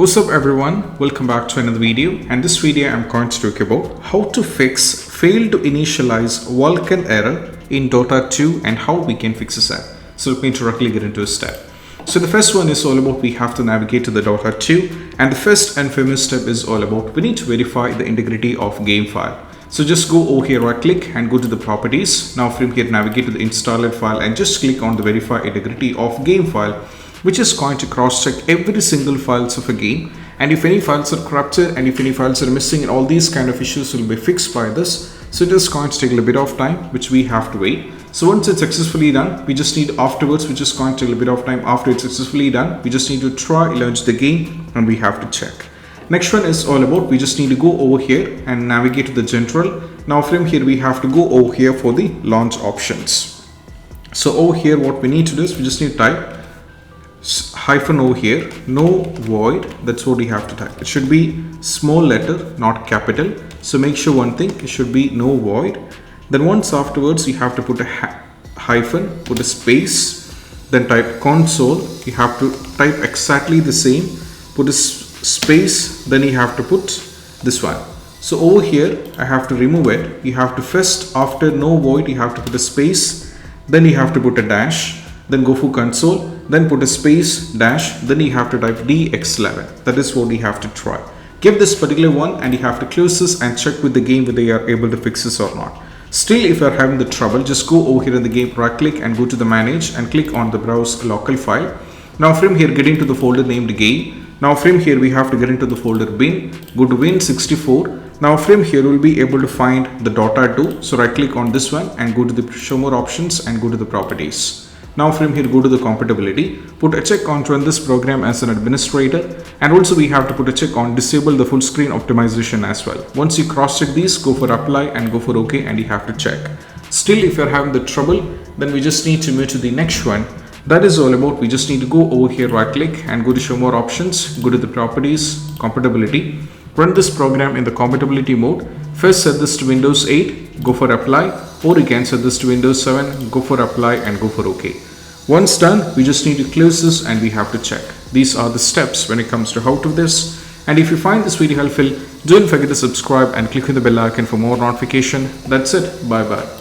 What's up everyone, welcome back to another video, and this video I'm going to talk about how to fix fail to initialize Vulkan error in Dota 2 and how we can fix that. So let me directly get into a step. So the first one is all about we have to navigate to the Dota 2, and the first and famous step is all about we need to verify the integrity of game file. So just go over here, right click and go to the properties. Now from here navigate to the installed file and just click on the verify integrity of game file, which is going to cross-check every single files of a game, and if any files are corrupted and if any files are missing, and all these kind of issues will be fixed by this. So it is going to take a little bit of time, which we have to wait. So once it's successfully done, we just need afterwards, which is going to take a little bit of time. After it's successfully done, we just need to try launch the game and we have to check. Next one is all about we just need to go over here and navigate to the general. Now from here we have to go over here for the launch options. So over here what we need to do is we just need to type hyphen over here, no void. That's what we have to type. It should be small letter, not capital. So make sure one thing, it should be no void. Then once afterwards you have to put a hyphen, put a space, then type console. You have to type exactly the same, put a space, then you have to put this one. So over here I have to remove it. You have to first, after no void, you have to put a space, then you have to put a dash, then go for console, then put a space dash, then you have to type dx11. That is what you have to try. Give this particular one and you have to close this and check with the game whether you are able to fix this or not. Still, if you are having the trouble, just go over here in the game, right click and go to the manage and click on the browse local file. Now from here get into the folder named game. Now from here we have to get into the folder bin, go to win64. Now from here we'll be able to find the Dota 2. So right click on this one and go to the show more options and go to the properties. Now from here go to the compatibility, put a check on to run this program as an administrator, and also we have to put a check on disable the full screen optimization as well. Once you cross check these, go for apply and go for OK, and you have to check. Still if you're having the trouble, then we just need to move to the next one. That is all about we just need to go over here, right click and go to show more options, go to the properties, compatibility, run this program in the compatibility mode. First set this to Windows 8, go for apply, or you can set this to Windows 7, go for apply and go for OK. Once done, we just need to close this and we have to check. These are the steps when it comes to how to do this. And if you find this video helpful, don't forget to subscribe and click on the bell icon for more notification. That's it. Bye bye.